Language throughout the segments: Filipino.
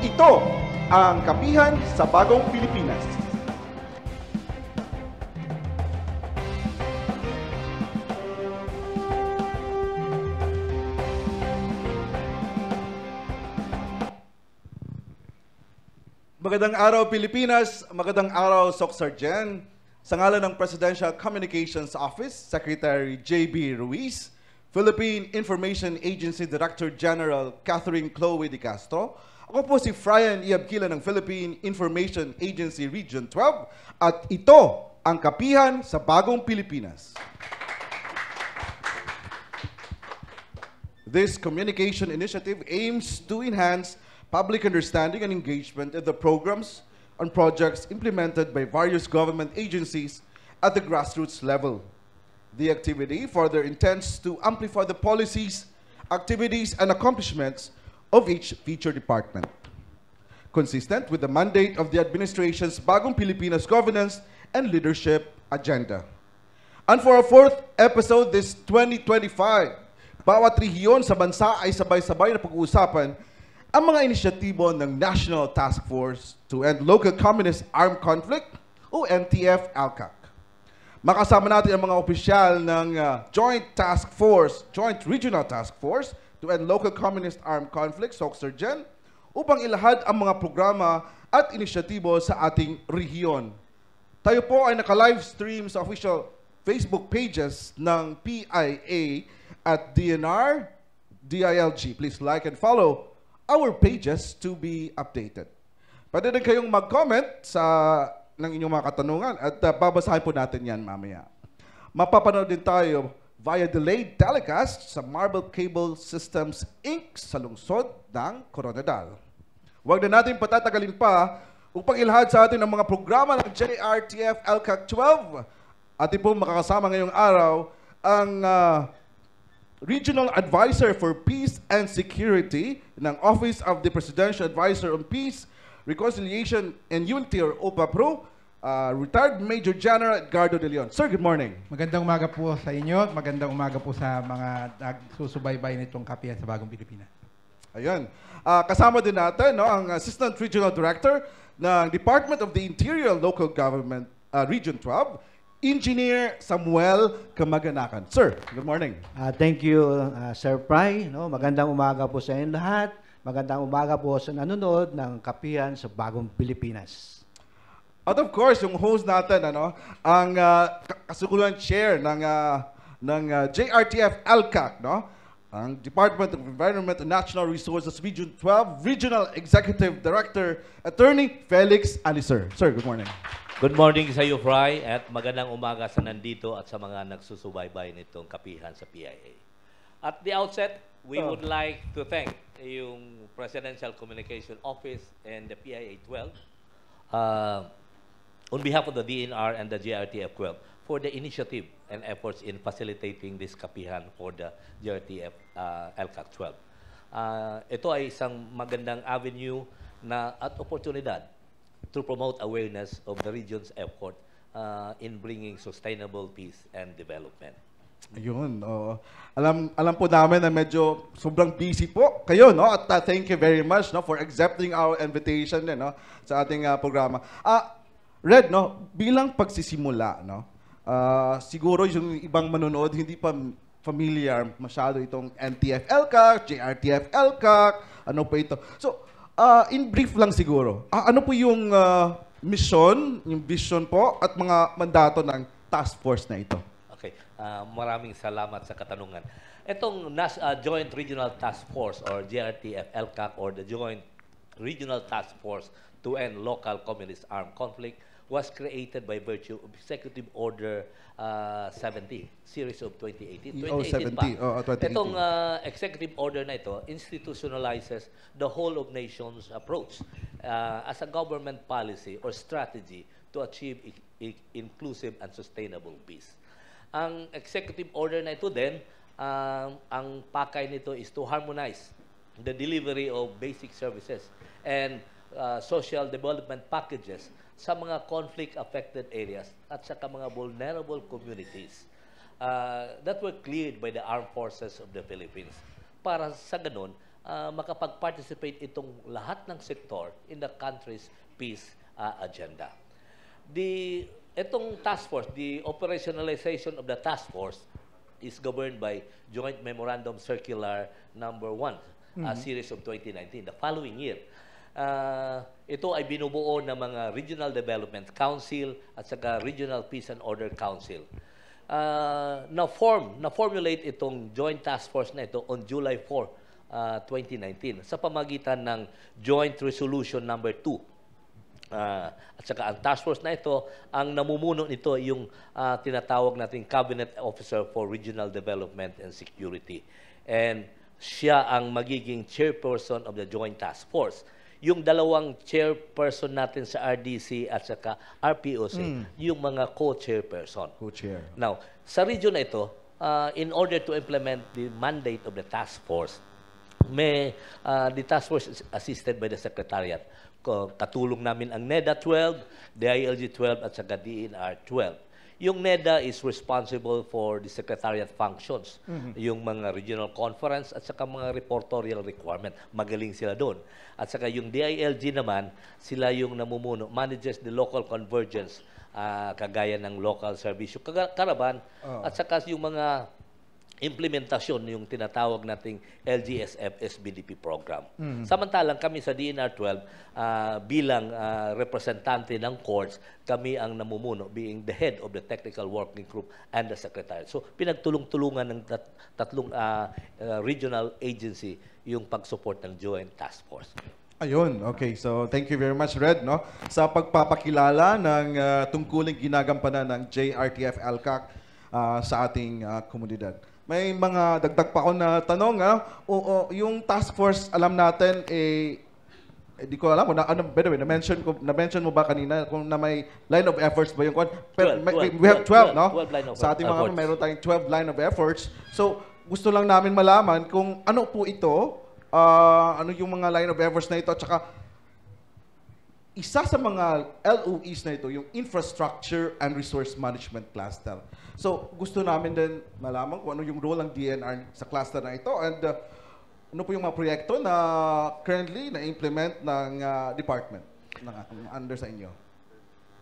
ito ang Kapihan sa Bagong Pilipinas. Magandang araw Pilipinas, magandang araw Soc.Sargen. Sa ngalan ng Presidential Communications Office, Secretary J.B. Ruiz, Philippine Information Agency Director General Catherine Chloe De Castro, ako po si Fryan Iabkila ng Philippine Information Agency Region 12 at ito ang Kapihan sa Bagong Pilipinas. This communication initiative aims to enhance public understanding and engagement in the programs and projects implemented by various government agencies at the grassroots level. The activity further intends to amplify the policies, activities, and accomplishments of each featured department, consistent with the mandate of the administration's Bagong Pilipinas Governance and Leadership Agenda. And for our fourth episode this 2025, bawat rehiyon sa bansa ay sabay-sabay na pag-uusapan ang mga inisyatibo ng National Task Force to End Local Communist Armed Conflict o NTF-ALCAC. Makasama natin ang mga opisyal ng Joint Regional Task Force to End Local Communist Armed Conflict, Soc.Sargen, upang ilahad ang mga programa at inisyatibo sa ating rehiyon. Tayo po ay naka-live stream sa official Facebook pages ng PIA at DNR, DILG. Please like and follow our pages to be updated. Pwede din kayong mag-comment ng inyong mga katanungan at babasahin po natin yan mamaya. Mapapanood din tayo via delayed telecast sa Marble Cable Systems Inc. sa lungsod ng Coronadal. Huwag na natin patatagalin pa upang ilahad sa atin ang mga programa ng JRTF-ALCAC 12. Atin po makakasama ngayong araw ang Regional Advisor for Peace and Security ng Office of the Presidential Advisor on Peace, Reconciliation and Unity or OPAPRO, Retired Major General Edgardo De Leon. Sir, good morning. Magandang umaga po sa inyo at magandang umaga po sa mga nagsusubaybay nitong Kapihan sa Bagong Pilipinas. Ayun. Kasama din natin ang Assistant Regional Director ng Department of the Interior Local Government Region 12, Engineer Samuel Kamaganakan. Sir, good morning. Thank you, Sir Fry. Magandang umaga po sa inyo lahat. Magandang umaga po sa nanonood ng Kapihan sa Bagong Pilipinas. At of course, yung host natin, ang kasukuluan chair ng JRTF-ALCAC, ang Department of Environment and Natural Resources Region 12 Regional Executive Director, Attorney Felix Alicer. Sir, good morning. Good morning sa iyo, Fry, at magandang umaga sa nandito at sa mga nagsusubaybay nitong Kapihan sa PIA. At the outset, we would like to thank yung Presidential Communication Office and the PIA 12 on behalf of the DNR and the JRTF 12 for the initiative and efforts in facilitating this Kapihan for the JRTF ALCAC 12. Ito ay isang magandang avenue at oportunidad to promote awareness of the region's effort in bringing sustainable peace and development. Ayun, alam po namin na medyo sobrang busy po kayo, at thank you very much for accepting our invitation din, sa ating programa. Red, bilang pagsisimula, siguro yung ibang manonood hindi pa familiar masyado itong NTF-ALCAC, JRTF-ALCAC, ano pa ito. So, in brief lang siguro, ano po yung mission, yung vision po at mga mandato ng task force na ito? Okay, maraming salamat sa katanungan. Itong Joint Regional Task Force or JRTF-ALCAC or the Joint Regional Task Force to End Local Communist Armed Conflict was created by virtue of Executive Order 70, Series of 2018. 2018. Itong Executive Order na ito institutionalizes the whole of nations approach as a government policy or strategy to achieve inclusive and sustainable peace. Ang Executive Order na ito din, ang pakay nito is to harmonize the delivery of basic services and social development packages sa mga conflict-affected areas at sa mga vulnerable communities that were cleared by the armed forces of the Philippines para sa ganun makapag-participate itong lahat ng sektor in the country's peace agenda. Itong task force, the operationalization of the task force is governed by Joint Memorandum Circular number 1, series of 2019, the following year. Ito ay binubuo ng mga Regional Development Council at saka Regional Peace and Order Council. Na-formulate itong joint task force na ito on July 4, 2019 sa pamagitan ng Joint Resolution number 2. At saka ang task force na ito, ang namumuno nito yung tinatawag nating Cabinet Officer for Regional Development and Security. And siya ang magiging chairperson of the joint task force. Yung dalawang chairperson natin sa RDC at saka RPOC, yung mga co-chairperson. Co-chair. Now, sa region na ito, in order to implement the mandate of the task force, the task force is assisted by the Secretariat. Katulong namin ang NEDA 12, DILG 12 at saka DNR 12. Yung NEDA is responsible for the secretariat functions, yung mga regional conference at saka mga reportorial requirement. Magaling sila doon. At saka yung DILG naman, sila yung namumuno, manages the local convergence, kagaya ng local service caravan, at saka yung mga implementasyon, yung tinatawag nating LGSF SBDP program. Samantalang kami sa DNR 12, bilang representante ng courts, kami ang namumuno, being the head of the technical working group and the secretary. So, pinagtulong-tulungan ng tatlong regional agency yung pag-support ng joint task force. Ayun, okay. So, thank you very much, Red, no? Sa pagpapakilala ng tungkuling ginagampanan ng JRTF-ELCAC sa ating komunidad. May mga dagdag pa ako na tanong. Yung task force, alam natin, di ko alam, by the way, na-mention mo ba kanina kung na may line of efforts ba yung... We have 12, no? 12 line of sa ating mga efforts. meron tayong 12 line of efforts. So, gusto lang namin malaman kung ano po ito, ano yung mga line of efforts na ito, at saka isa sa mga LOEs na ito, yung Infrastructure and Resource Management Cluster. So, gusto namin din malaman kung ano yung role ng DNR sa cluster na ito and ano po yung mga proyekto na currently na-implement ng department under sa inyo.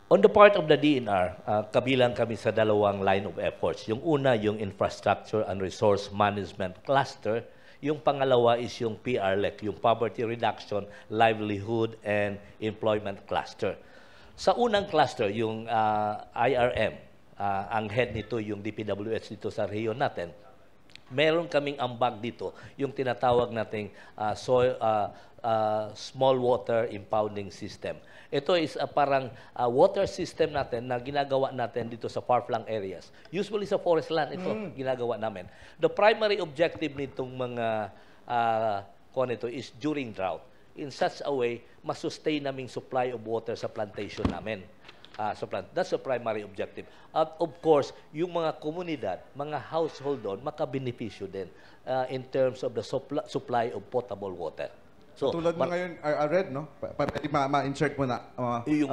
On the part of the DNR, kabilang kami sa dalawang line of efforts. Yung una, yung Infrastructure and Resource Management Cluster. Yung pangalawa is yung PRLEC, yung Poverty Reduction, Livelihood, and Employment Cluster. Sa unang cluster, yung IRM, ang head nito yung DPWH dito sa rehiyon natin, meron kaming ambag dito, yung tinatawag nating small water impounding system. Ito is parang water system natin na ginagawa natin dito sa far-flung areas. Usually sa forest land, ito ginagawa namin. The primary objective nitong mga nito is during drought. In such a way, masustain naming supply of water sa plantation namin. That's the primary objective. At of course, yung mga komunidad, mga household doon, makabenepisyo din in terms of the supply of potable water. So, tulad mo ngayon, Red, no? Pwede ma-insert mo na.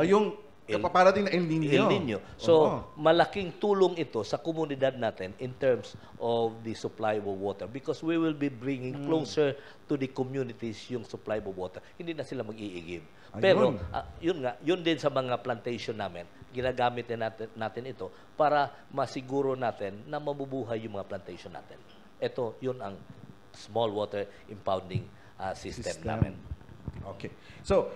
Yung Paparating na El Nino. El Nino. So, malaking tulong ito sa komunidad natin in terms of the supply of water because we will be bringing closer to the communities yung supply of water. Hindi na sila mag-iigib. Pero, yun din sa mga plantation namin, ginagamit din natin ito para masiguro natin na mabubuhay yung mga plantation natin. Ito, yun ang small water impounding system namin. Okay. So,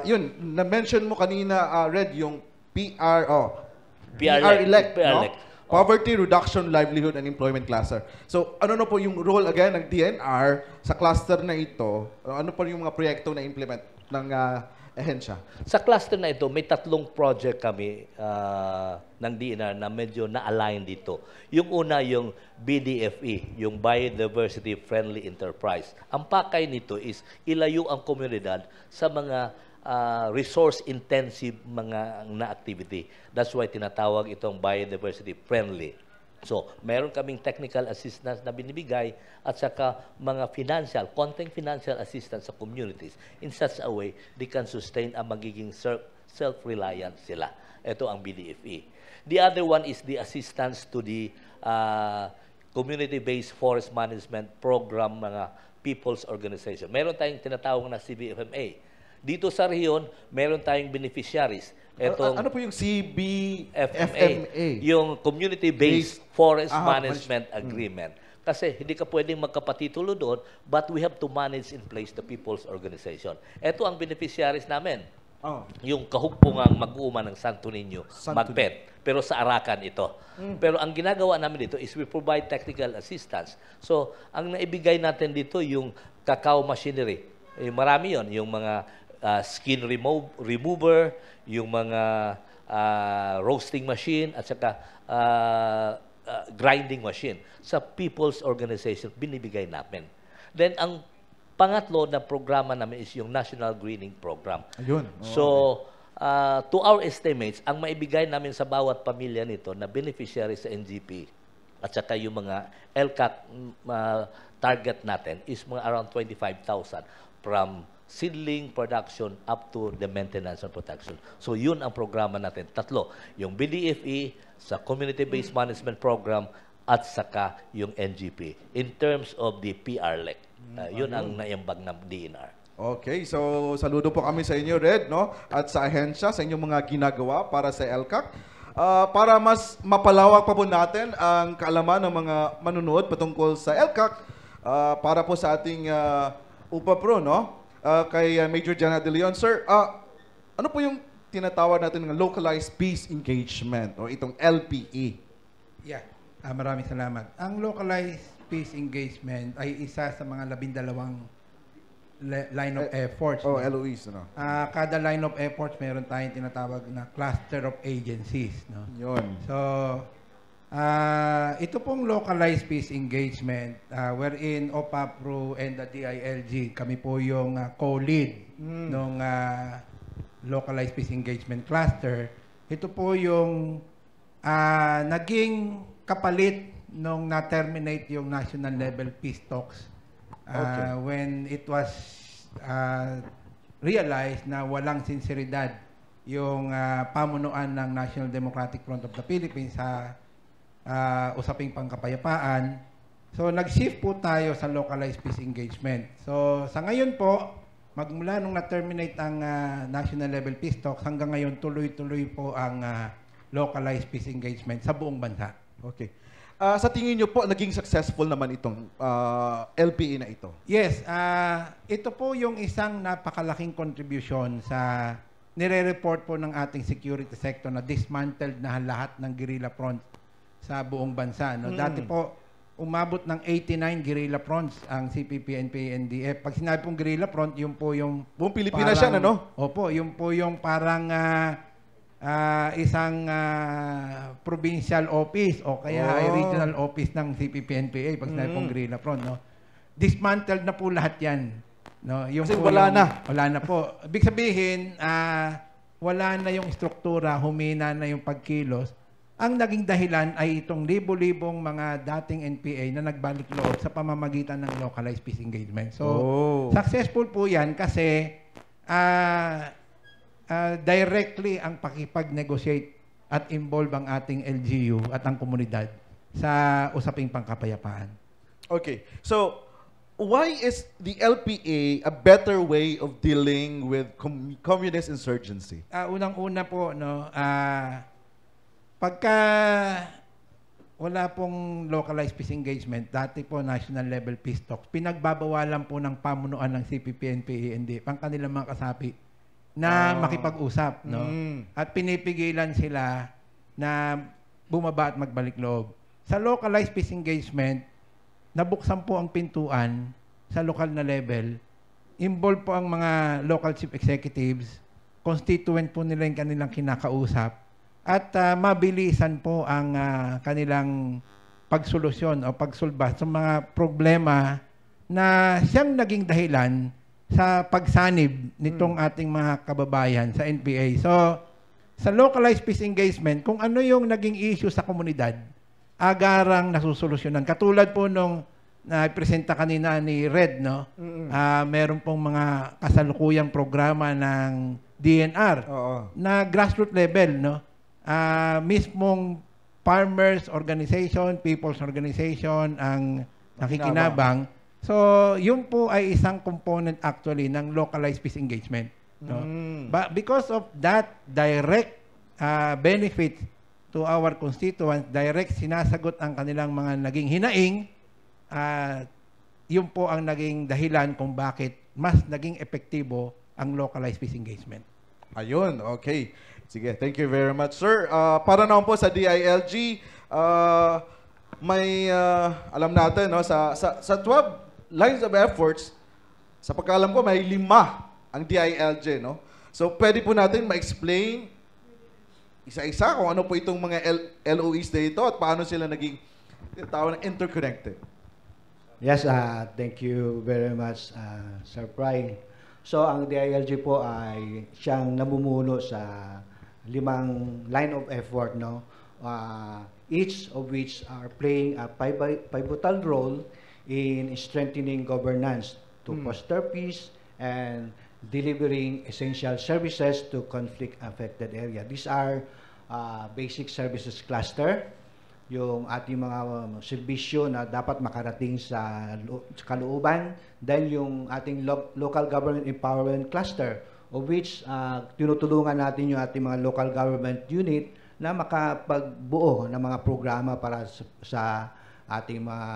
yun, na-mention mo kanina, Red, yung PRLEC, no? Poverty Reduction, Livelihood, and Employment Cluster. So, ano na po yung role again ng DNR sa cluster na ito? Ano po yung mga proyekto na implement ng ehensya? Sa cluster na ito, may tatlong project kami ng DNR na medyo na-align dito. Yung una, yung BDFE, yung Biodiversity Friendly Enterprise. Ang pakay nito is ilayo ang komunidad sa mga resource-intensive mga na activity. That's why tinatawag itong biodiversity friendly. So, meron kaming technical assistance na binibigay at saka mga konting financial assistance sa communities. In such a way, they can sustain ang magiging self-reliant sila. Ito ang BDFE. The other one is the assistance to the community-based forest management program, mga people's organization. Meron tayong tinatawag na CBFMA. Dito sa rehiyon, meron tayong beneficiaries. Ano po yung CBFMA? Yung Community-Based Forest Ah, Management Agreement. Kasi hindi ka pwedeng magkapatitulo doon, but we have to manage in place the people's organization. Ito ang beneficiaries namin. Oh. Yung kahugpungang mag-uuma ng Santo Niño, Magpet. Pero sa Arakan ito. Pero ang ginagawa namin dito is we provide technical assistance. So, ang naibigay natin dito yung cacao machinery. Marami yon, yung mga skin remover, yung mga roasting machine, at saka grinding machine. Sa people's organization, binibigay namin. Then, ang pangatlo na programa namin is yung National Greening Program. Ayun. So, to our estimates, ang maibigay namin sa bawat pamilya nito na beneficiary sa NGP at saka yung mga LCAC target natin is mga around 25,000 from seedling production up to the maintenance and protection. So, yun ang programa natin. Tatlo, yung BDFE sa Community-Based Management Program at saka yung NGP in terms of the PRLEC. Yun ang naiambag ng DNR. Okay, so saludo po kami sa inyo, Red, no? At sa ahensya, sa inyong mga ginagawa para sa LCAC. Para mas mapalawak pa po natin ang kaalaman ng mga manunood patungkol sa LCAC, para po sa ating UPAPRO, no? Kay Major Jana De Leon. Sir, ano po yung tinatawag natin ng Localized Peace Engagement o itong LPE? Yeah, maraming salamat. Ang Localized Peace Engagement ay isa sa mga 12 line of efforts. Oh, LOEs, no? Kada line of efforts, meron tayong tinatawag na cluster of agencies. No? Yun. So, ito pong Localized Peace Engagement, wherein OPAPRO and the DILG, kami po yung co-lead ng Localized Peace Engagement Cluster. Ito po yung naging kapalit nung na-terminate yung national level peace talks when it was realized na walang sinseridad yung pamunuan ng National Democratic Front of the Philippines sa usaping pangkapayapaan. So, nag-shift po tayo sa localized peace engagement. So, sa ngayon po, magmula nung na-terminate ang national level peace talks, hanggang ngayon tuloy-tuloy po ang localized peace engagement sa buong bansa. Okay. Sa tingin nyo po, naging successful naman itong LPE na ito? Yes. Ito po yung isang napakalaking contribution sa nire-report po ng ating security sector na dismantled na lahat ng guerrilla fronts sa buong bansa. No? Dati po, umabot ng 89 guerrilla fronts ang CPP, NPA, NDF. Pag sinabi pong guerrilla front, yun po yung... Buong Pilipinas yan, ano? Opo, yun po yung parang... isang provincial office o kaya ay regional office ng CPP-NPA pag sinabi pong guerrilla front, no? Dismantled na po lahat yan. No? Yung kasi po wala na. Wala na po. Ibig sabihin, wala na yung struktura, humina na yung pagkilos. Ang naging dahilan ay itong libo-libong mga dating NPA na nagbalik loob sa pamamagitan ng localized peace engagement. So, successful po yan kasi directly ang pakipag-negotiate at involve ang ating LGU at ang komunidad sa usaping pangkapayapaan. Okay. So, why is the LPA a better way of dealing with communist insurgency? Unang-una po, no, pagka wala pong localized peace engagement, dati po national level peace talks, pinagbabawalan po ng pamunuan ng CPP, NPA, NDF ang kanilang mga kasapi na makipag-usap, no? At pinipigilan sila na bumaba at magbalik loob. Sa localized peace engagement, nabuksan po ang pintuan sa lokal na level. Involved po ang mga local chief executives, constituent po nila yung kanilang kinakausap, at mabilisan po ang kanilang pagsolusyon o pagsulba sa mga problema na siyang naging dahilan sa pagsanib nitong ating mga kababayan sa NPA. So, sa localized peace engagement, kung ano yung naging issue sa komunidad, agarang nasusolusyonan. Katulad po nung na-presenta kanina ni Red, no? Meron pong mga kasalukuyang programa ng DNR na grassroots level, no? Mismong farmers organization, people's organization ang nakikinabang So, yun po ay isang component actually ng localized peace engagement. No? But because of that direct benefit to our constituents, direct sinasagot ang kanilang mga naging hinaing, yun po ang naging dahilan kung bakit mas naging epektibo ang localized peace engagement. Ayun, okay. Sige, thank you very much, sir. Para naman po sa DILG, may alam natin, no, sa 12 lines of efforts, sa pagkaalam ko, may 5 ang DILG, no? So, pwede po natin ma-explain isa-isa kung ano po itong mga LOEs dito at paano sila naging tawag na interconnected. Yes, thank you very much, Sir Pry. So, ang DILG po ay siyang namumuno sa 5 line of effort, no? Each of which are playing a pivotal role in strengthening governance to foster peace and delivering essential services to conflict-affected area. These are basic services cluster, yung ating mga serbisyo na dapat makarating sa kalooban, then yung ating local government empowerment cluster, of which tinutulungan natin yung ating mga local government unit na makapagbuo ng mga programa para sa ating mga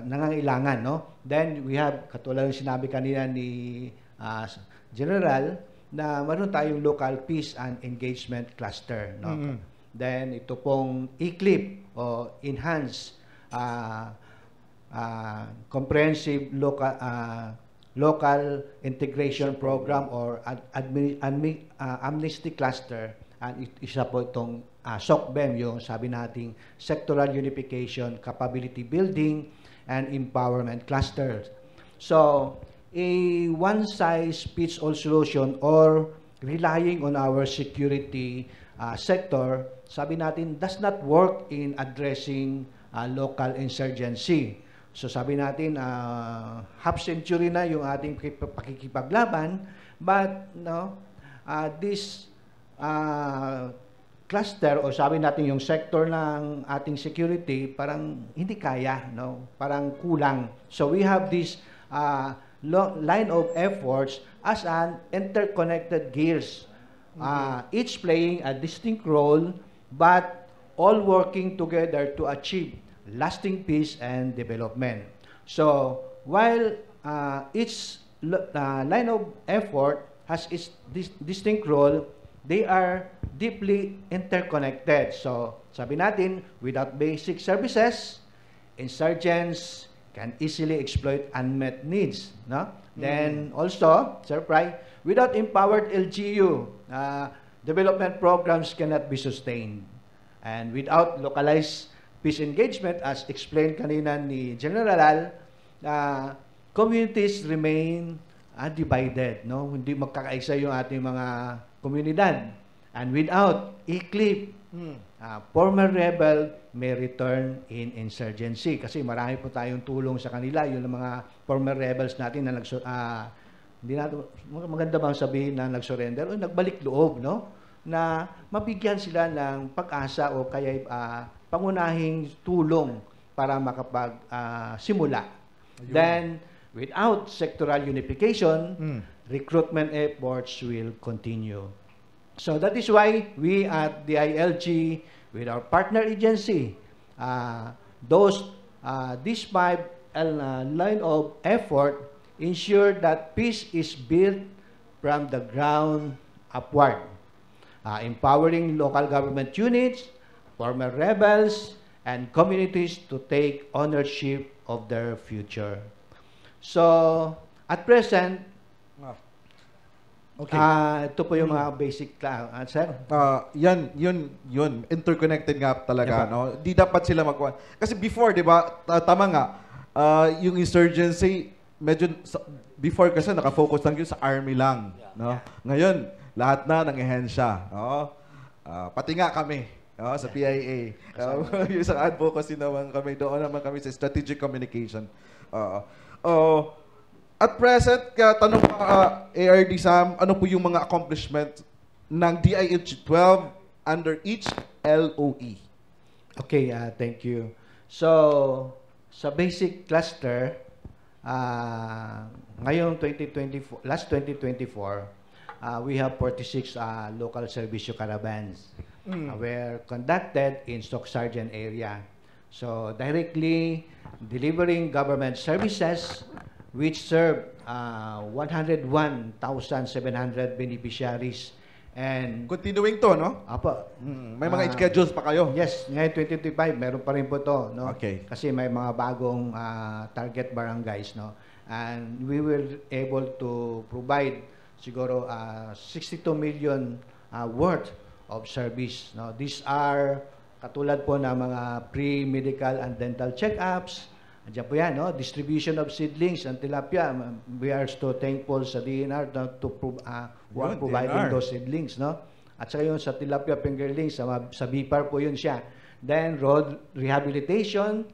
nangangailangan, no? Then we have, katulad ng sinabi kanina ni General, na meron tayong local peace and engagement cluster, no? Then ito pong ECLIP o Enhanced Comprehensive Local Integration Program or Amnesty Cluster, and isa po itong SOCBEM, yung sabi nating Sectoral Unification, Capability Building, and Empowerment Clusters. So, a one-size-fits-all solution or relying on our security sector, sabi natin, does not work in addressing local insurgency. So sabi natin, half century na yung ating pakikipaglaban, but no, this cluster o sabi natin yung sector ng ating security parang hindi kaya, no? Parang kulang. So we have this line of efforts as an interconnected gears, each playing a distinct role but all working together to achieve lasting peace and development. So while each line of effort has its distinct role, they are deeply interconnected. So sabi natin, without basic services, insurgents can easily exploit unmet needs, no? Then also, Sir Pry, without empowered LGU, development programs cannot be sustained. And without localized peace engagement, as explained kanina ni General, communities remain divided, no? Hindi magkakaisa yung ating mga komunidad. And without ECLIP, former rebel may return in insurgency. Kasi marami po tayong tulong sa kanila. Yung mga former rebels natin na hindi natin, maganda bang sabihin na nag-surrender o nagbalik loob, no? Na mabigyan sila ng pag-asa o kaya pangunahing tulong para makapag-simula. Then, without sectoral unification, recruitment efforts will continue. So that is why we at the ILG, with our partner agency, these 5 line of effort ensure that peace is built from the ground upward, empowering local government units, former rebels, and communities to take ownership of their future. So, at present, Okay. ito po yung mga basic, sir. Yun, interconnected nga talaga, no? Di dapat sila magkuhan. Kasi before, di ba, tama nga, yung insurgency, medyo, before kasi nakafocus lang yun sa army lang, no? Ngayon, lahat na ng ehensya, no? Pati nga kami, no? Sa PIA. Yung sa advocacy naman kami, doon naman kami sa strategic communication. At present, tanong ARD Sam, ano po yung mga accomplishment ng DILG 12 under each LOE? Okay, thank you. So, sa basic cluster, ngayong 2024, last 2024, we have 46 local servicio caravans were conducted in Stock Sergeant area. So directly delivering government services which serve 101,700 beneficiaries. And Continuing to, no? Apo, May mga schedules pa kayo? yes, ngayon 2025 meron pa rin po to, no? Okay. Kasi may mga bagong target barangays, no? And we will able to provide siguro 62 million worth of service, no? These are katulad po ng mga pre-medical and dental check-ups. Andiyan po yan, no? Distribution of seedlings and tilapia. We are so thankful sa DNR to who are Yun, providing DNR. those seedlings, no? At saka yun sa tilapia fingerlings, sa BIPAR po yun siya. Then, road rehabilitation,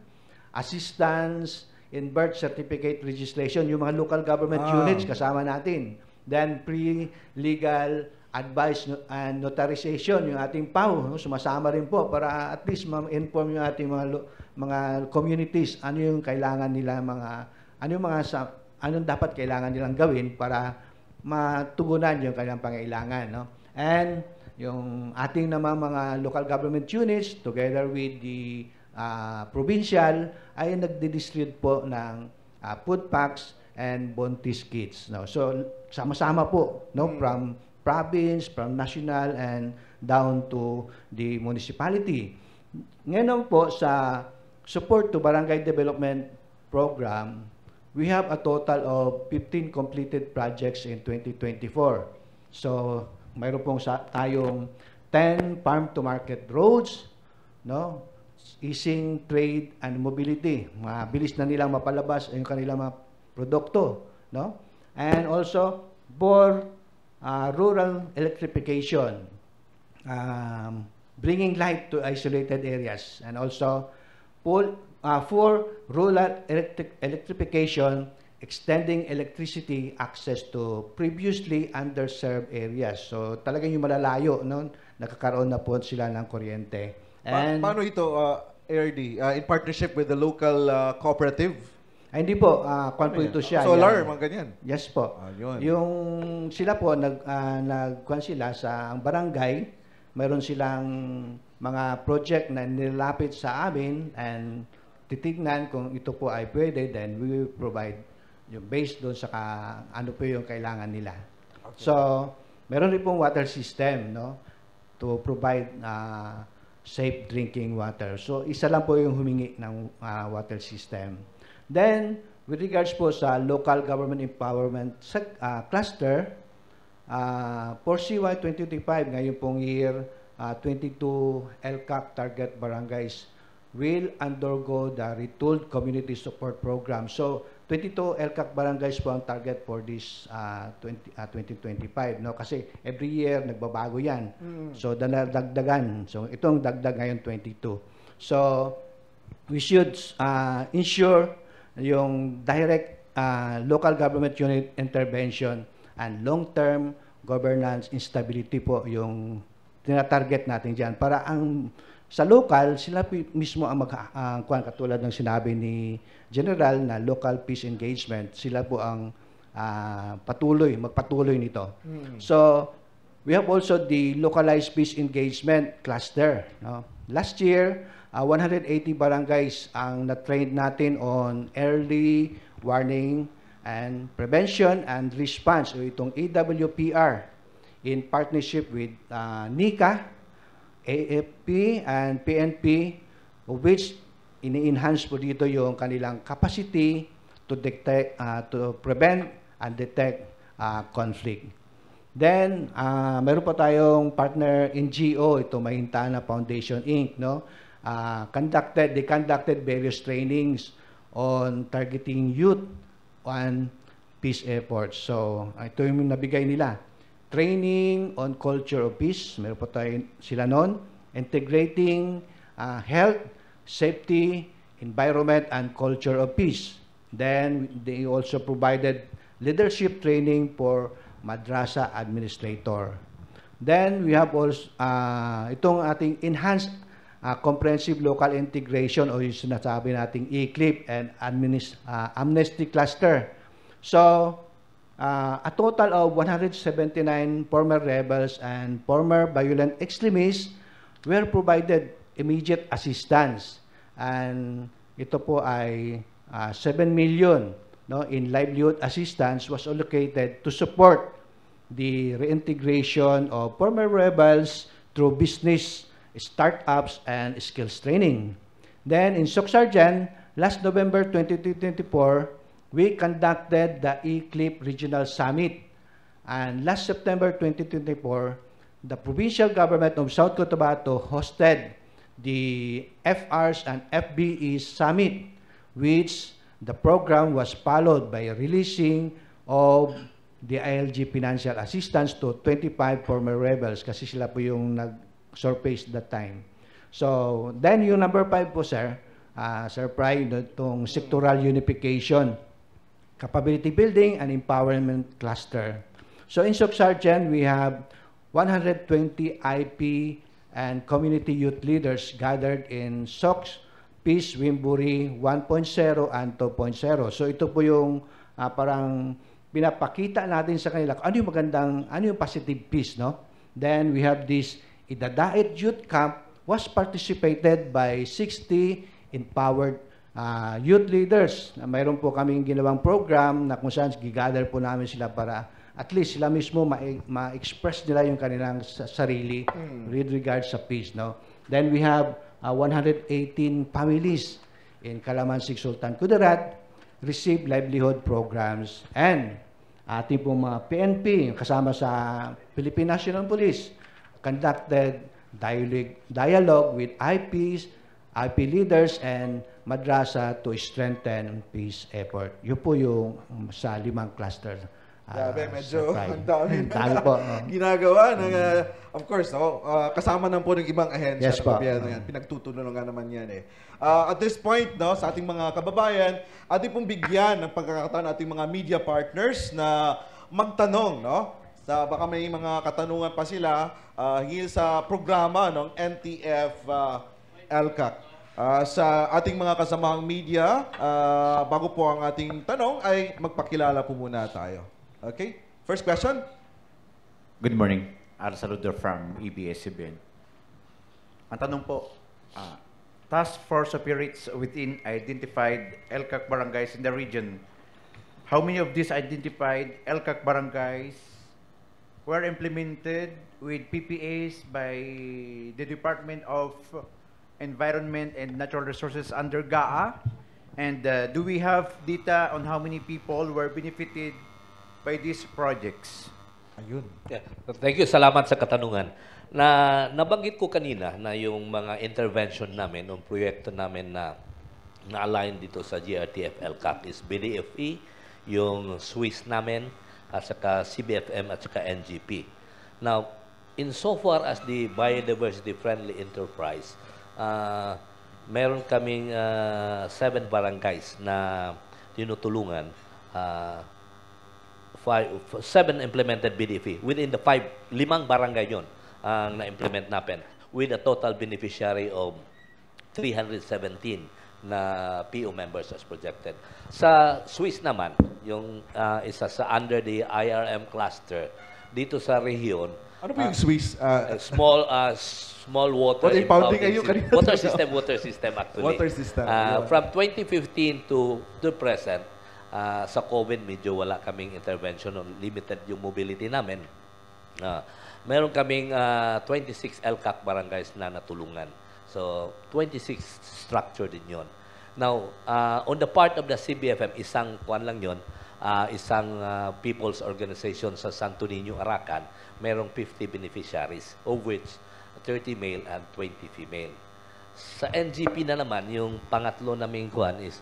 assistance in birth certificate registration, yung mga local government units kasama natin. Then, pre-legal advice and notarization, yung ating PAW, no? Sumasama rin po para at least ma-inform yung ating mga communities ano yung kailangan nila anong dapat kailangan nilang gawin para matugunan yung kanilang pangailangan, no? And yung ating naman mga local government units together with the provincial ay nagdi-distribute po ng food packs and Bontis kits, no? So sama-sama po, no, from province, from national and down to the municipality. Ngayon po sa support to barangay development program, we have a total of 15 completed projects in 2024. So, mayroon pong tayong 10 farm-to-market roads, no? Easing trade and mobility. Mabilis na nilang mapalabas yung kanilang mga produkto, no? And also, for rural electrification, bringing light to isolated areas, and also for rural electrification, extending electricity access to previously underserved areas. So talagang yung malalayo, no, nakakaroon na po sila ng kuryente. And Paano ito, ARD? In partnership with the local cooperative? hindi po, kwan po ito siya. Solar, yan. mga ganyan. Yes po. Yun. Yung sila po, nagkuhan sila sa ang barangay, mayroon silang mga project na nilapit sa amin and titignan kung ito po ay pwede, then we will provide yung based doon sa ano po yung kailangan nila. Okay. So, meron rin pong water system, no, to provide safe drinking water. So, isa lang po yung humingi ng water system. Then, with regards po sa local government empowerment cluster, for CY 2025, ngayon pong year, 22 LCAC target barangays will undergo the Retooled Community Support Program. So, 22 LCAC barangays po ang target for this 2025. No? Kasi every year, nagbabago yan. So, dagdagan. So, itong dagdag ngayon 22. So, we should ensure yung direct local government unit intervention and long-term governance instability po yung tinatarget natin dyan. Para sa local, sila mismo ang katulad ng sinabi ni General na local peace engagement, sila po ang magpatuloy nito. So, we have also the localized peace engagement cluster. No? Last year, 180 barangays ang na-train natin on early warning and prevention and response, o itong EWPR, in partnership with NICA, AFP, and PNP, of which ini-enhance po dito yung kanilang capacity to detect, to prevent and detect conflict. Then, meron pa tayong partner NGO, ito Mahintana Foundation Inc., no? They conducted various trainings on targeting youth on peace efforts. So, ito yung nabigay nila. Training on culture of peace, meron pa tayo sila noon. Integrating health, safety, environment, and culture of peace. Then, they also provided leadership training for madrasa administrator. Then, we have also itong ating enhanced Comprehensive Local Integration o yung sinasabi nating ECLIP and Amnesty Cluster. So, a total of 179 former rebels and former violent extremists were provided immediate assistance. And ito po ay 7 million in livelihood assistance was allocated to support the reintegration of former rebels through business, startups, and skills training. Then in Socsargen, last November 2024, we conducted the ECLIP Regional Summit. And last September 2024, the provincial government of South Cotabato hosted the FRs and FBEs Summit, which the program was followed by a releasing of the ILG financial assistance to 25 former rebels kasi sila po yung nag-surface that time. So, then yung number 5 po, sir, Sir Pry, itong sectoral unification, capability building and empowerment cluster. So, in Socsargen, we have 120 IP and community youth leaders gathered in Socs, Peace, Wimburi 1.0 and 2.0. So, ito po yung parang pinapakita natin sa kanila ano yung magandang, ano yung positive peace, no? Then we have this Idadait Youth Camp was participated by 60 empowered youth leaders. Mayroon po kaming ginawang program na kung saan gigather po namin sila para at least sila mismo ma-express nila yung kanilang sarili with regards sa peace, no? Then we have 118 families in Calamansig, Sultan Kudarat receive livelihood programs, and ating pong mga PNP kasama sa Philippine National Police conducted dialogue with IPs, IP leaders, and madrasa to strengthen peace effort. Yun po yung sa 5 cluster. Grabe, medyo ang dami po. ginagawa ng, of course, kasama na po ng ibang ahensya Yes, ng gobyerno yan. Pinagtutulungan naman yan eh. At this point, sa ating mga kababayan, ating pong bigyan ng pagkakataon ating mga media partners na magtanong, no? Baka may mga katanungan pa sila hinggil sa programa ng NTF LCAC. Sa ating mga kasamahang media, bago po ang ating tanong, ay magpakilala po muna tayo. Okay? First question. Good morning. Ar Saludo from EBS-CBN. Ang tanong po, task force operates within identified LCAC barangays in the region. How many of these identified LCAC barangays were implemented with PPAs by the Department of Environment and Natural Resources under GAA? And do we have data on how many people were benefited by these projects? Ayun. Yeah. Thank you. Salamat sa katanungan. Nabanggit ko kanina na yung mga intervention namin, yung proyekto namin na na-align dito sa GRTF LCAC is BDFE, yung Swiss namin, at saka CBFM at saka NGP. Now, insofar as the biodiversity-friendly enterprise, meron kaming 7 barangays na tinutulungan, 7 implemented BDFE. Within the 5 barangay yun ang na-implement natin with a total beneficiary of 317 na PO members as projected. Sa Swiss naman, yung isa sa under the IRM cluster, dito sa rehiyon, Ano po yung Swiss? small water impounding kayo kanina. water system actually. Water system. From 2015 to present, sa COVID, medyo wala kaming intervention, limited yung mobility namin. Meron kaming 26 LCAC barangays na natulungan. So, 26 structure din yon. Now, on the part of the CBFM, isang kuan lang yon, isang people's organization sa Santo Niño, Arakan, merong 50 beneficiaries, of which 30 male and 20 female. Sa NGP na naman, yung pangatlo naming kuan is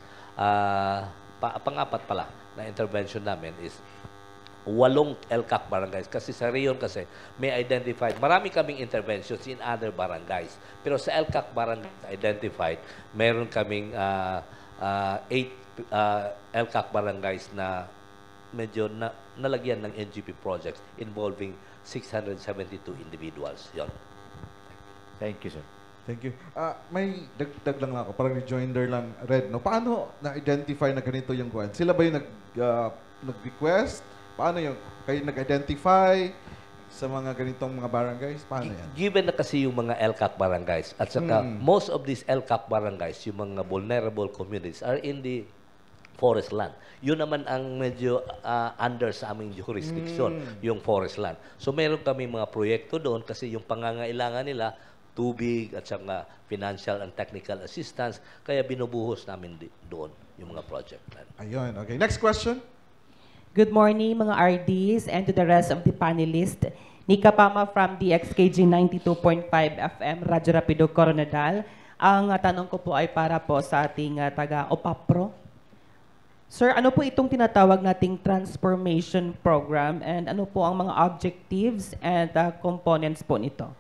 pang-apat pala na intervention namin is 8 LCAC barangays. Kasi sa Rion kasi may identified, marami kaming interventions in other barangays. Pero sa LCAC barangay identified, meron kaming 8 LCAC barangays na medyo nalagyan ng NGP projects involving 672 individuals. Yon. Thank you, sir. Thank you. May dagdag lang ako, parang rejoinder lang, Red, no? Paano na-identify na ganito yung kuwan? Sila ba yung nag-request? Paano yung kayo nag-identify sa mga ganitong mga barangays? Paano yan? Given na kasi yung mga LCAC barangays, at saka most of these LCAC barangays, yung mga vulnerable communities are in the forest land. Yun naman ang medyo under sa aming jurisdiction, yung forest land. So meron kami mga proyekto doon kasi yung pangangailangan nila, tubig at saka financial and technical assistance, kaya binubuhos namin doon yung mga project plan. Ayun, okay. Next question. Good morning, mga RDs, and to the rest of the panelists. Nika Pama from the XKG 92.5 FM, Radyo Rapido, Coronadal. Ang tanong ko po ay para po sa ating taga-OPAPRO. Sir, ano po itong tinatawag nating transformation program and ano po ang mga objectives and components po nito?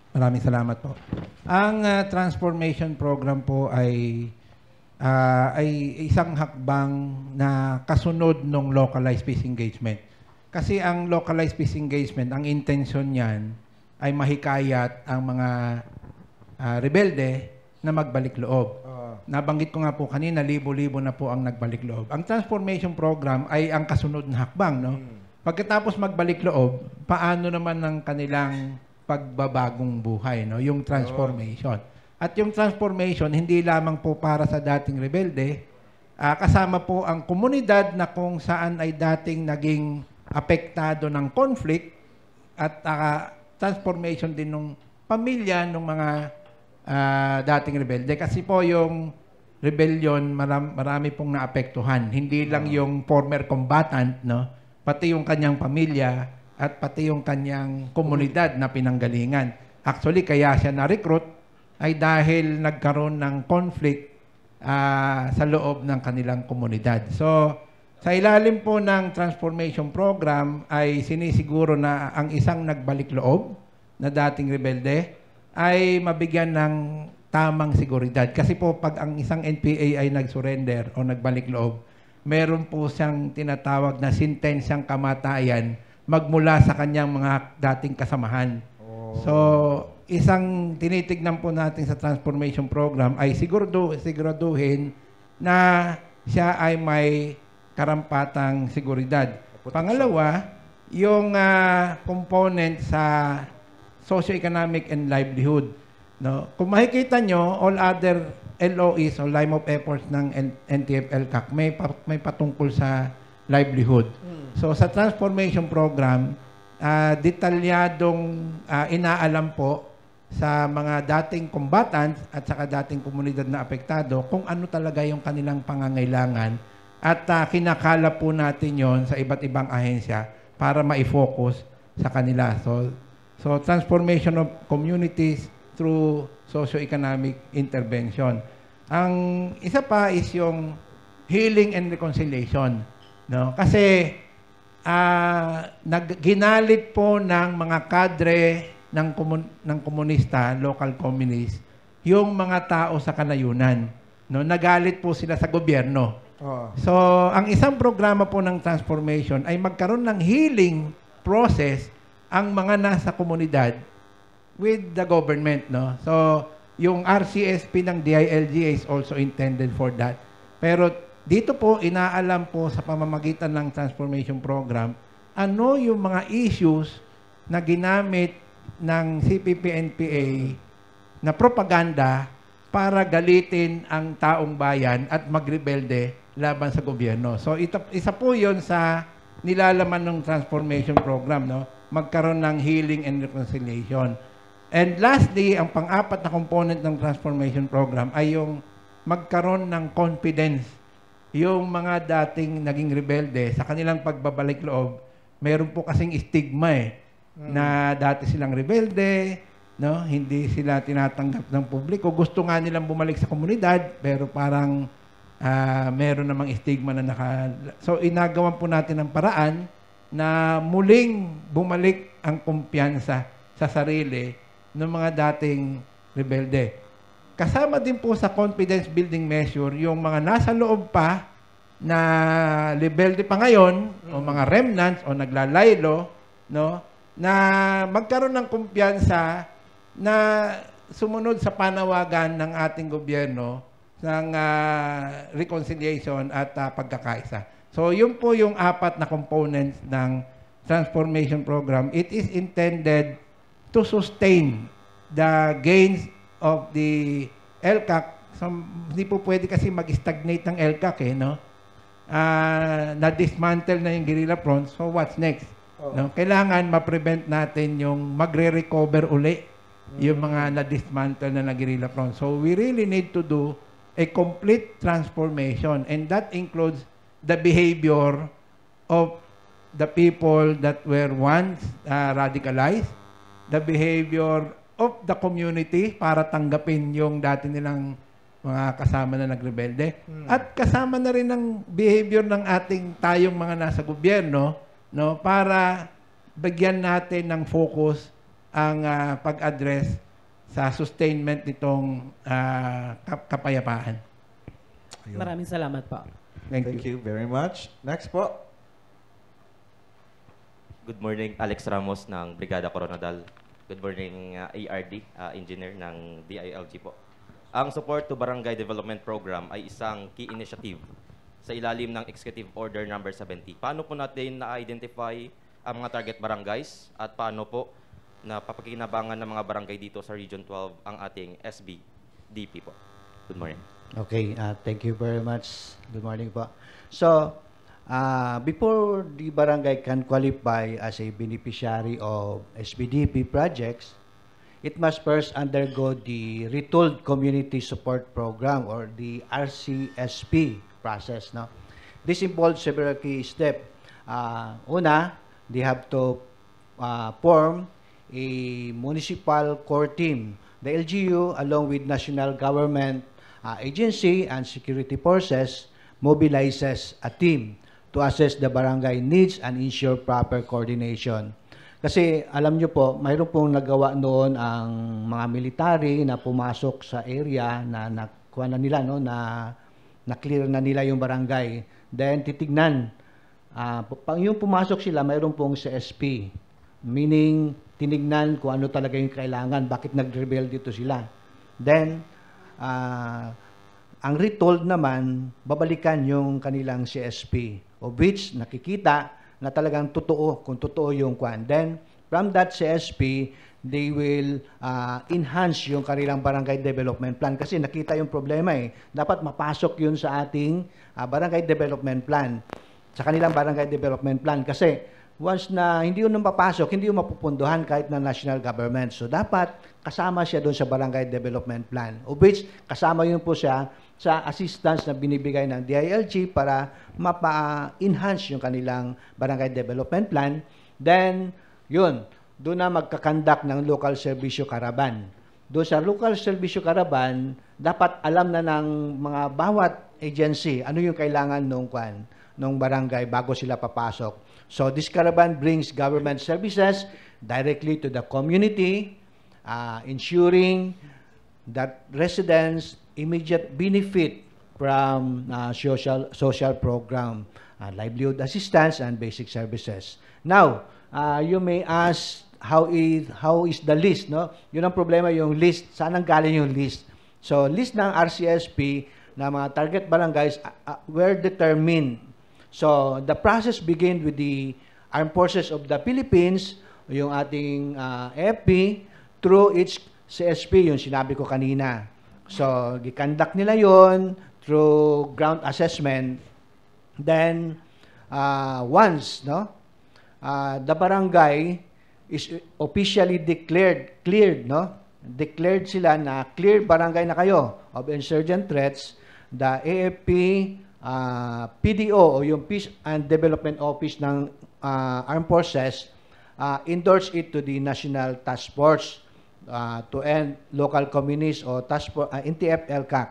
Maraming salamat po. Ang transformation program po ay isang hakbang na kasunod ng localized peace engagement. Kasi ang localized peace engagement, ang intention niyan ay mahikayat ang mga rebelde na magbalik loob. Nabanggit ko nga po kanina, libo-libo na po ang nagbalik loob. Ang transformation program ay ang kasunod na hakbang, no? Pagkatapos magbalik loob, paano naman ang kanilang pagbabagong buhay, no? Yung transformation. At yung transformation, hindi lamang po para sa dating rebelde, kasama po ang komunidad na kung saan ay dating naging apektado ng conflict at transformation din ng pamilya ng mga dating rebelde. Kasi po yung rebellion, marami pong naapektuhan. Hindi lang yung former combatant, no? Pati yung kanyang pamilya, at pati yung kanyang komunidad na pinanggalingan. Actually, kaya siya na-recruit ay dahil nagkaroon ng conflict sa loob ng kanilang komunidad. So, sa ilalim po ng transformation program ay sinisiguro na ang isang nagbalik loob na dating rebelde ay mabigyan ng tamang seguridad. Kasi po pag ang isang NPA ay nag-surrender o nagbalik loob, meron po siyang tinatawag na sentensyang kamatayan magmula sa kanyang mga dating kasamahan. So, isang tinitignan po natin sa transformation program ay siguraduhin na siya ay may karampatang seguridad. Pangalawa, yung component sa socio-economic and livelihood. No? Kung makikita nyo, all other LOEs o line of efforts ng NTF-ELCAC may patungkol sa livelihood. So sa transformation program, detalyadong inaalam po sa mga dating combatants at saka dating komunidad na apektado kung ano talaga yung kanilang pangangailangan at kinakala po natin yon sa iba't ibang ahensya para ma-focus sa kanila. So transformation of communities through socio-economic intervention. Ang isa pa is yung healing and reconciliation. No? Kasi ginalit po ng mga kadre ng komunista, local communists, yung mga tao sa kanayunan. No? Nagalit po sila sa gobyerno. So, ang isang programa po ng transformation ay magkaroon ng healing process ang mga nasa komunidad with the government. No? So, yung RCSP ng DILG is also intended for that. Pero dito po, inaalam po sa pamamagitan ng transformation program, ano yung mga issues na ginamit ng CPP-NPA na propaganda para galitin ang taong bayan at magrebelde laban sa gobyerno. So, isa po yun sa nilalaman ng transformation program, no? Magkaroon ng healing and reconciliation. And lastly, ang pang-apat na component ng transformation program ay yung magkaroon ng confidence. Yung mga dating naging rebelde sa kanilang pagbabalik loob, meron po kasing stigma na dati silang rebelde, no? Hindi sila tinatanggap ng publiko. Gusto nga nilang bumalik sa komunidad, pero parang meron namang stigma na So, inagawan po natin ng paraan na muling bumalik ang kumpiyansa sa sarili ng mga dating rebelde. Kasama din po sa confidence building measure yung mga nasa loob pa na rebelde pa ngayon o mga remnants o naglalaylo, no, na magkaroon ng kumpiyansa na sumunod sa panawagan ng ating gobyerno ng reconciliation at pagkakaisa. So, yun po yung 4 na components ng transformation program. It is intended to sustain the gains of the LCAC. So, hindi po pwede kasi mag-stagnate ng LCAC, no? Na-dismantle na yung guerrilla prawns. So, what's next? No? Kailangan ma-prevent natin yung magre-recover uli yung mga na-dismantle na guerrilla prawns. So, we really need to do a complete transformation, and that includes the behavior of the people that were once radicalized, the behavior of the community para tanggapin yung dati nilang mga kasama na nagrebelde, at kasama na rin ang behavior ng tayong mga nasa gobyerno, no, para bigyan natin ng focus ang pag-address sa sustainment nitong kapayapaan. Maraming salamat po. Thank you very much. Next po. Good morning, Alex Ramos ng Brigada Coronadal. Good morning, ARD, engineer ng DILG po. Ang Support to Barangay Development Program ay isang key initiative sa ilalim ng Executive Order number 70. Paano po natin na-identify ang mga target barangays at paano po na papakinabangan ng mga barangay dito sa Region 12 ang ating SBDP po? Good morning. Okay, thank you very much. Good morning po. So, before the barangay can qualify as a beneficiary of SBDP projects, it must first undergo the Retooled Community Support Program or the RCSP process. No? This involves several key steps. Una, they have to form a municipal core team. The LGU, along with national government agency and security forces, mobilizes a team to assess the barangay needs and ensure proper coordination. Kasi alam nyo po, mayroon pong nagawa noon ang mga military na pumasok sa area na nakuha na nila, no, na clear na nila yung barangay. Then titignan, yung pumasok sila, mayroon pong CSP. Meaning, tinignan kung ano talaga yung kailangan, bakit nag-rebel dito sila. Then, ang retold naman, babalikan yung kanilang CSP, of which nakikita na talagang totoo, kung totoo yung kwan. Then, from that CSP, they will enhance yung kanilang barangay development plan. Kasi nakita yung problema eh. Dapat mapasok yun sa ating barangay development plan. Sa kanilang barangay development plan. Kasi, once na hindi yun mapapasok, hindi yun mapupunduhan kahit na national government. So, dapat kasama siya doon sa barangay development plan. Of which, kasama yun po siya sa assistance na binibigay ng DILG para mapa-enhance yung kanilang barangay development plan. Then, yun, doon na magkakandak ng local service caravan. Doon sa local service caravan, dapat alam na ng mga bawat agency ano yung kailangan nung barangay bago sila papasok. So, this caravan brings government services directly to the community, ensuring that residents immediate benefit from social program, livelihood assistance, and basic services. Now, you may ask, how is the list? No? Yun ang problema, yung list. Saan ang galing yung list? So, list ng RCSP na mga target barangays were determined. So, the process began with the Armed Forces of the Philippines, yung ating AFP, through its CSP, yung sinabi ko kanina. So, gikandak nila yon through ground assessment. Then, once, no, the barangay is officially cleared, no? Declared sila na clear barangay na kayo of insurgent threats, the AFP, PDO o yung Peace and Development Office ng Armed Forces endorsed it to the National Task Force to end local communists o Task Force, NTF-ELCAC.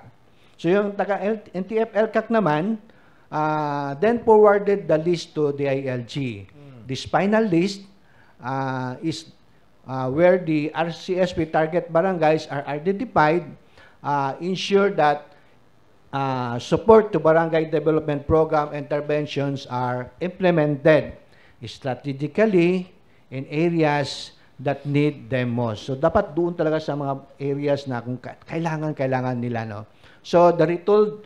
So yung taga NTF-ELCAC naman then forwarded the list to the DILG. This final list is where the RCSP target barangays are identified, ensure that support to barangay development program interventions are implemented strategically in areas that need them most. So dapat doon talaga sa mga areas na kung kailangan nila, no. So the retooled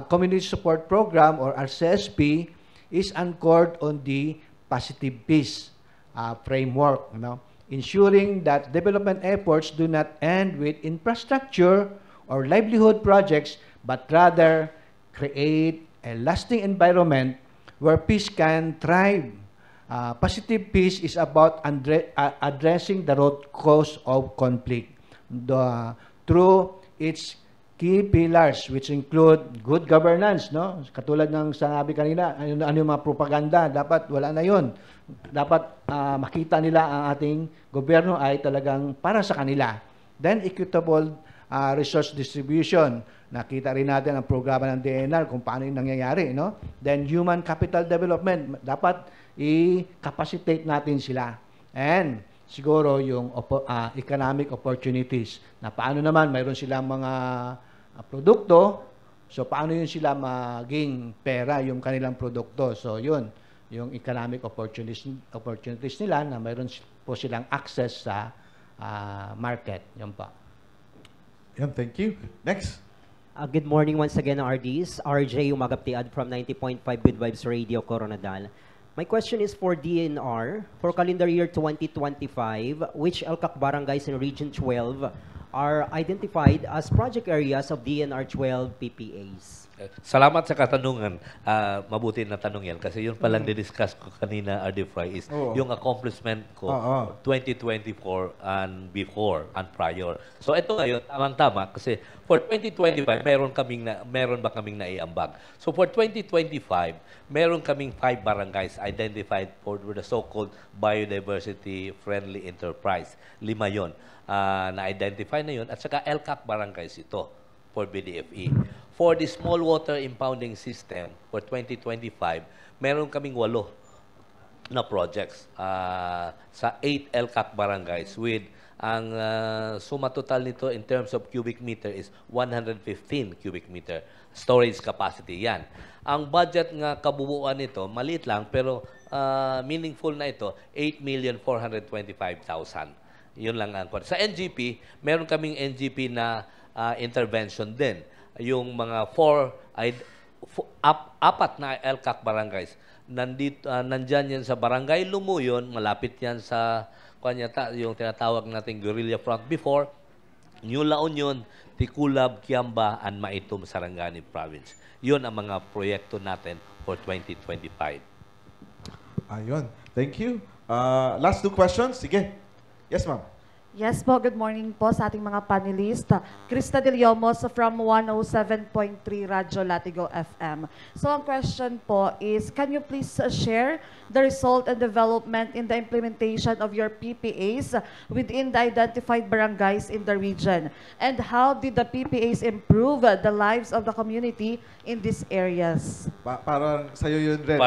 Community Support Program or RCSP is anchored on the positive peace framework, no, ensuring that development efforts do not end with infrastructure or livelihood projects, but rather create a lasting environment where peace can thrive. Positive peace is about addressing the root cause of conflict through its key pillars, which include good governance, no? Katulad ng sinabi kanina, ano yung mga propaganda, dapat wala na yun. Dapat makita nila ang ating gobyerno ay talagang para sa kanila. Then, equitable resource distribution. Nakita rin natin ang programa ng DNR kung paano yung nangyayari, no? Then, human capital development. Dapat i-capacitate natin sila. And siguro yung economic opportunities na paano naman mayroon silang mga produkto, so paano yun sila maging pera yung kanilang produkto. So yun, yung economic opportunities nila na mayroon po silang access sa market. Yun pa. Yeah, thank you. Next. Good morning once again, RDs. RJ Umagaptiad from 90.5 Good Vibes Radio, Coronadal. My question is for DNR. For calendar year 2025, which LCAC barangays in Region 12 are identified as project areas of DNR 12 PPAs? Salamat sa katanungan. Mabuti na tanong yan kasi yun palang didiscuss ko kanina, RD Fry, is yung accomplishment ko 2024 and before and prior. So ito ngayon, tamang-tama kasi for 2025, meron ba kaming naiambag? So for 2025, meron kaming 5 barangays identified for the so-called biodiversity friendly enterprise. 5 yon. Na-identify na yun at saka LCAC barangays ito for BDFE. For the small water impounding system for 2025, meron kaming 8 na projects sa 8 LCAC barangays with ang suma total nito in terms of cubic meter is 115 cubic meter storage capacity yan. Ang budget nga kabubuan nito, maliit lang pero meaningful na ito, 8,425,000. Yun lang ang sa NGP, meron kaming NGP na intervention din. Yung mga 4 na LCAC barangays. Nandyan yan sa Barangay Lumuyon, malapit yan sa yung tinatawag nating guerrilla front before, New La Union, Tikulab, Kiamba, and Maitum, Sarangani Province. Yun ang mga proyekto natin for 2025. Ayun. Thank you. Last 2 questions. Sige. Yes, ma'am. Yes po, good morning po sa ating mga panelist. Krista De Leomos from 107.3 Radyo Latigo FM. So ang question po is, can you please share the result and development in the implementation of your PPAs within the identified barangays in the region? And how did the PPAs improve the lives of the community in these areas? Parang sa'yo yun, Red.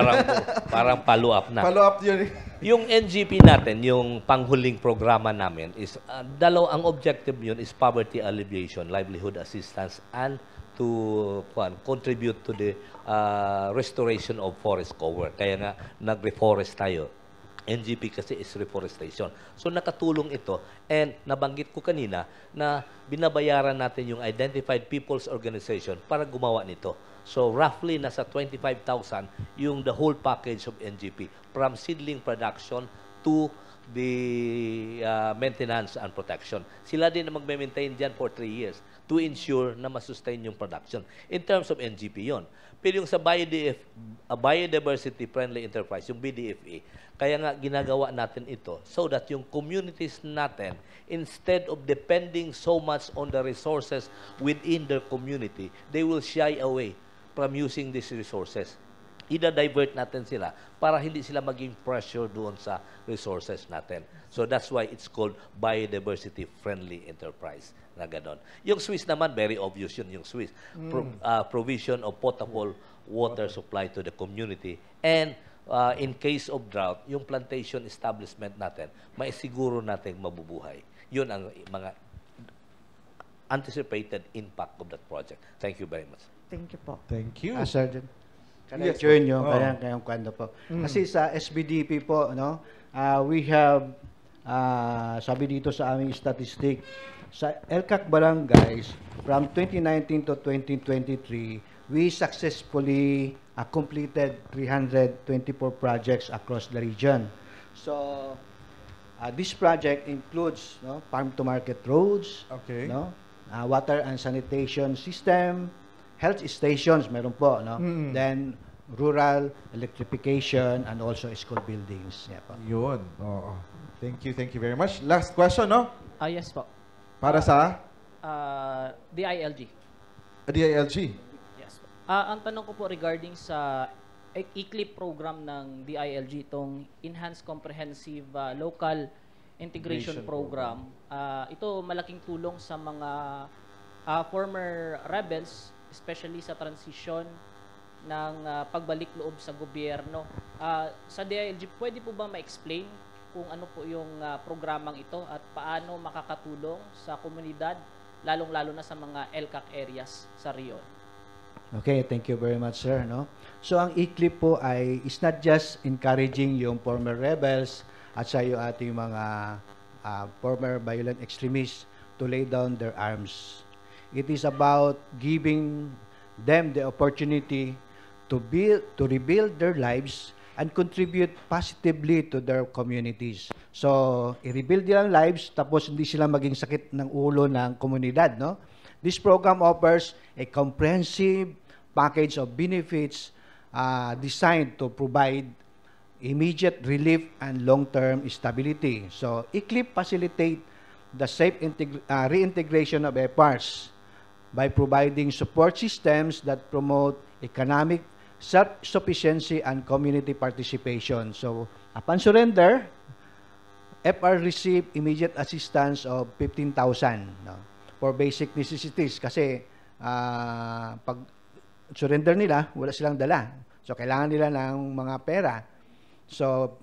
Parang follow-up na. Follow-up yun. Yung NGP natin, yung panghuling programa namin is ang objective yun is poverty alleviation, livelihood assistance, and to contribute to the restoration of forest cover. Kaya nga nag-reforest tayo. NGP kasi is reforestation. So nakatulong ito and nabanggit ko kanina na binabayaran natin yung identified people's organization para gumawa nito. So roughly nasa 25,000 yung the whole package of NGP from seedling production to the maintenance and protection. Sila din na magme-maintain dyan for 3 years to ensure na masustain yung production. In terms of NGP yon. Pero yung sa biodiversity friendly enterprise, yung BDFE, kaya nga ginagawa natin ito so that yung communities natin, instead of depending so much on the resources within their community, they will shy away from using these resources. Ida-divert natin sila para hindi sila maging pressure doon sa resources natin. So that's why it's called biodiversity-friendly enterprise na ganon. Yung Swiss naman, very obvious yun, yung Swiss. Provision of potable water supply to the community. And in case of drought, yung plantation establishment natin, maisiguro natin mabubuhay. Yun ang mga anticipated impact of that project. Thank you very much. Thank you po. Thank you. Sergeant. Yes, Yun yung oh. kayang kwento po. Kasi sa SBDP po, no, we have sabi dito sa aming statistic, sa LCAC barangays, from 2019 to 2023, we successfully completed 324 projects across the region. So, this project includes farm-to-market roads, Okay. water and sanitation system, health stations, meron po, then rural electrification and also school buildings. Yeah, po. Yun. Oo. Thank you very much. Last question, no? Yes po. Para sa DILG. DILG. Yes po. Ang tanong ko po regarding sa ECLIP program ng DILG, itong Enhanced Comprehensive Local Integration Program. Ito malaking tulong sa mga former rebels, especially sa transition ng pagbalik loob sa gobyerno. Sa DILG, pwede po ba ma-explain kung ano po yung programang ito at paano makakatulong sa komunidad, lalong-lalo na sa mga LCAC areas sa Rio? Okay, thank you very much, sir. So, ang ECLIP po is not just encouraging yung former rebels at sa yung ating mga former violent extremists to lay down their arms. It is about giving them the opportunity to rebuild their lives and contribute positively to their communities. So, i-rebuild nilang lives tapos hindi sila maging sakit ng ulo ng komunidad, no? This program offers a comprehensive package of benefits designed to provide immediate relief and long-term stability. So, ECLIP facilitate the safe reintegration of FRs by providing support systems that promote economic self-sufficiency and community participation. So, upon surrender, FR receive immediate assistance of 15,000 for basic necessities kasi pag surrender nila, wala silang dala. So, kailangan nila ng mga pera. So,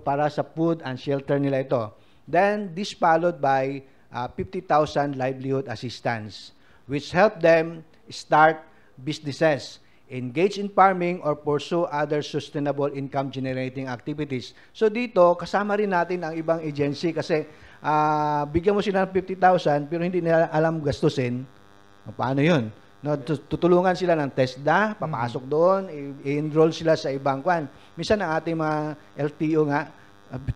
para sa food and shelter nila ito. Then, this followed by 50,000 livelihood assistance, which help them start businesses, engage in farming, or pursue other sustainable income-generating activities. So, dito, kasama rin natin ang ibang agency kasi bigyan mo sila ng 50,000 pero hindi nila alam gastusin. Paano yun? Tutulungan sila ng TESDA, papasok doon, i-enroll sila sa ibang kwan. Minsan ang ating mga LTO nga,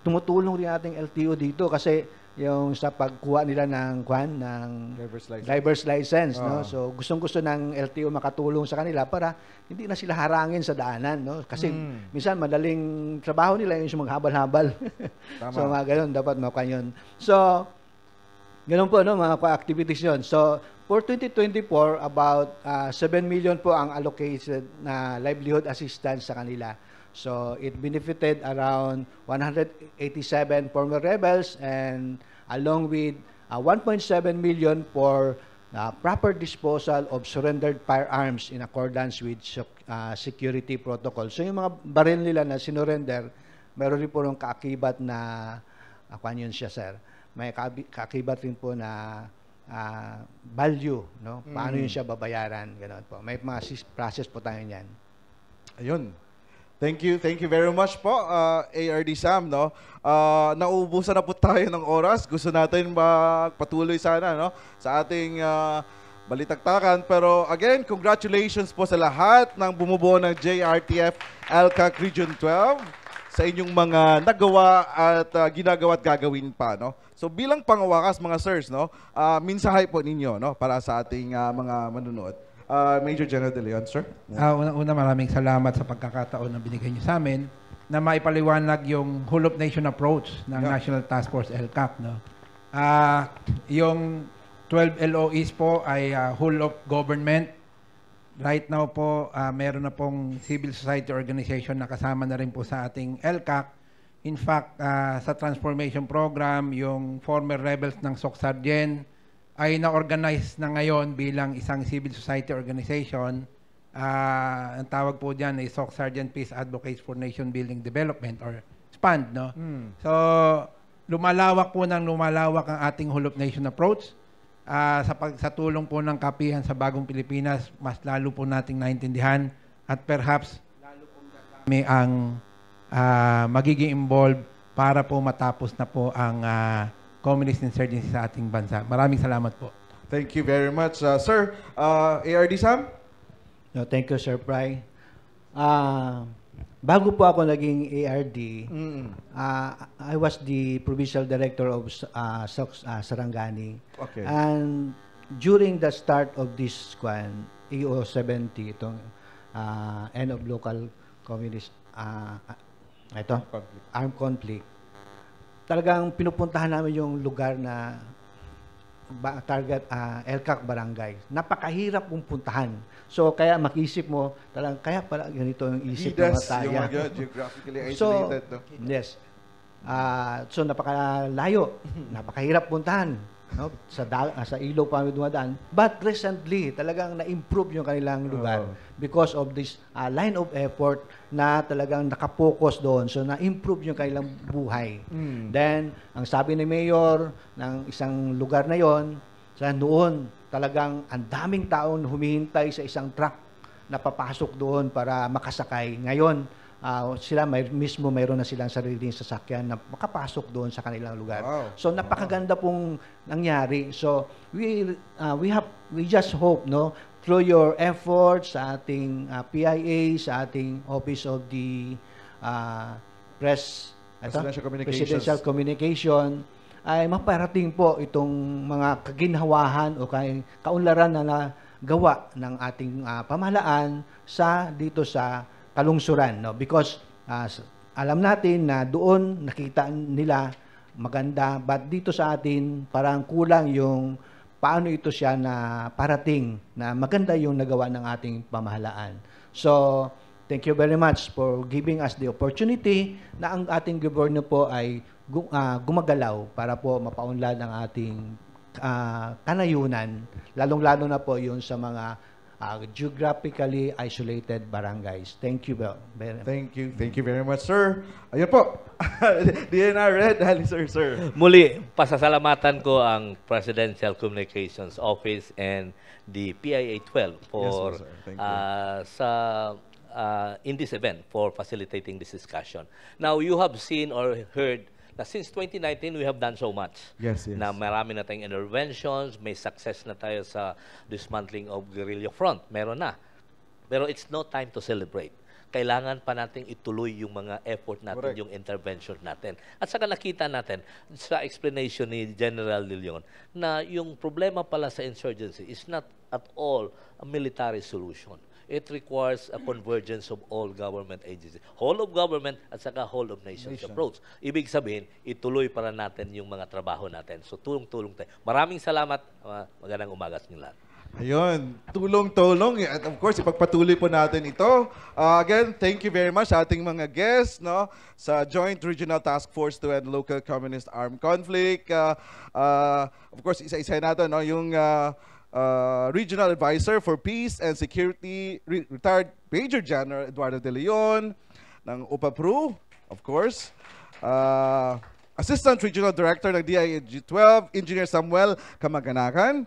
tumutulong rin ating LTO dito kasi yung sa pagkuha nila ng kwan, ng driver's license. No? So gustong-gusto ng LTO makatulong sa kanila para hindi na sila harangin sa daanan. No? Kasi minsan madaling trabaho nila yung maghabal-habal. So mga ganun, dapat makuha yun. So, ganun po, no, mga activities yun. So, for 2024, about 7 million po ang allocated na livelihood assistance sa kanila. So, it benefited around 187 former rebels and along with 1.7 million for proper disposal of surrendered firearms in accordance with security protocol. So, yung mga baril nila na sinurrender, meron rin po ng kaakibat na, yun siya, sir. May kaakibat rin po na value, no? Paano yun siya babayaran, gano'n po. May mga process po tayo niyan. Ayun. Thank you very much po, ARD Sam, no? Nauubusan na po tayo ng oras. Gusto natin magpatuloy sana, no? Sa ating balitaktakan. Pero again, congratulations po sa lahat ng bumubuo ng JRTF LCAC Region 12 sa inyong mga nagawa at ginagawa at gagawin pa, no? So bilang pangawakas mga sirs, no, mensahe po ninyo, no, para sa ating mga manunood. Major General De Leon, sir. Una, maraming salamat sa pagkakataon na binigay niyo sa amin na maipaliwanag yung whole of nation approach ng National Task Force LCAC, no. Yung 12 LOEs po ay whole of government. Right now po, meron na pong civil society organization na kasama na rin po sa ating LCAC. In fact, sa transformation program, yung former rebels ng SOCSARGEN ay na-organize na ngayon bilang isang civil society organization. Ang tawag po dyan ay SOCSARGEN Peace Advocates for Nation Building Development or SPAND, no? So, lumalawak ang ating whole of nation approach. Sa tulong po ng kapihan sa Bagong Pilipinas, mas lalo po nating naintindihan at perhaps lalo po kami ang magiging involved para po matapos na po ang communist insurgency sa ating bansa. Maraming salamat po. Thank you very much, sir. ARD Sam? No, thank you, Sir Pry. Bago po ako naging ARD, I was the provincial director of Sarangani. Okay. And during the start of this EO 70, itong end of local communist armed conflict, talagang pinupuntahan namin yung lugar na target LCAC barangay. Napakahirap pong puntahan. So kaya makisip mo, talagang kaya pala ganito yung isip ng mga tayo. Yung mga geographically isolated. So, yes. So napakalayo, napakahirap puntahan, no? Sa ilog pa kami dumadaan. But recently, talagang na-improve yung kanilang lugar because of this line of effort na talagang nakapokus doon. So na-improve yung kanilang buhay. Then, ang sabi ni Mayor ng isang lugar na yon, sa noon, talagang ang daming taon humihintay sa isang truck na papasok doon para makasakay. Ngayon, sila mayroon na silang sariling sasakyan na makapasok doon sa kanilang lugar. Wow. So napakaganda pong nangyari. So we just hope, no, through your efforts sa ating PIA, sa ating Office of the Presidential Communication, ay maparating po itong mga kaginhawahan o kaunlaran na nagawa ng ating pamahalaan dito sa kalungsuran, no? Because alam natin na doon nakita nila maganda, but dito sa atin parang kulang yung paano ito siya na parating na maganda yung nagawa ng ating pamahalaan. So, thank you very much for giving us the opportunity na ang ating gobyerno po ay gumagalaw para po mapaunlad ang ating kanayunan, lalong-lalo na po yun sa mga geographically isolated barangays. Thank you very much. Thank you very much, sir. Ayun po. DNR Red, sir. Muli, pasasalamatan ko ang Presidential Communications Office and the PIA 12 for Yes, sir. Thank you. in this event for facilitating this discussion. Now, you have seen or heard na since 2019, we have done so much. Yes. Na marami na tayong interventions, may success na tayo sa dismantling of guerrilla front. Meron na. Pero it's no time to celebrate. Kailangan pa natin ituloy yung mga effort natin, Correct. yung intervention natin. At saka nakita natin sa explanation ni General De Leon na yung problema pala sa insurgency is not at all a military solution. It requires a convergence of all government agencies. Whole of government at saka whole of nations approach. Ibig sabihin, ituloy para natin yung mga trabaho natin. So, tulong-tulong tayo. Maraming salamat. Magandang umaga sa inyo lahat. Ayun, tulong-tulong. At of course, ipagpatuloy po natin ito. Again, thank you very much sa ating mga guests, no, sa Joint Regional Task Force to End Local Communist Armed Conflict. Of course, isa-isa natin, no, yung Regional Advisor for Peace and Security, retired Major General Eduardo De Leon ng UPAPRU, of course. Assistant Regional Director ng DILG 12, Engineer Samuel Kamaganakan.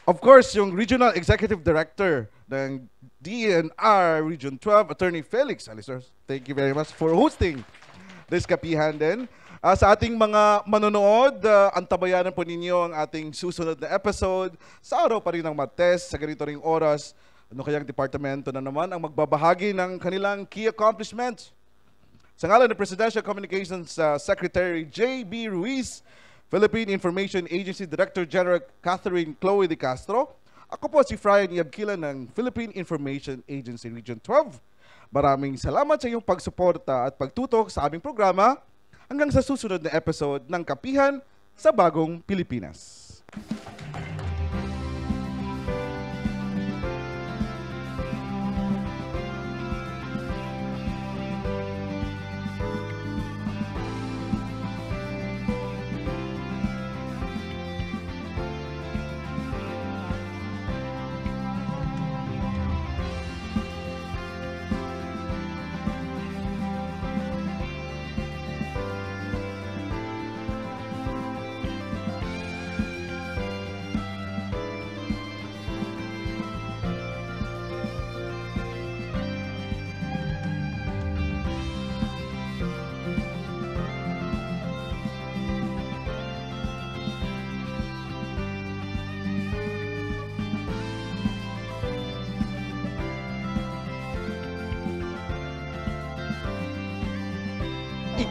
Of course, yung Regional Executive Director ng DNR Region 12, Attorney Felix Alisor. Thank you very much for hosting this kapihan din. Sa ating mga manonood, antabayanan po ninyo ang ating susunod na episode sa araw pa rin ng Martes, sa ganito ring oras. Ano kayang departamento na naman ang magbabahagi ng kanilang key accomplishments? Sa ngalan ng Presidential Communications Secretary J.B. Ruiz, Philippine Information Agency Director General Catherine Chloe De Castro, ako po si Frian Yabkila ng Philippine Information Agency Region 12. Maraming salamat sa iyong pagsuporta at pagtutok sa aming programa. Hanggang sa susunod na episode ng Kapihan sa Bagong Pilipinas.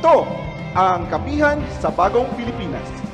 Ito ang Kapihan sa Bagong Pilipinas.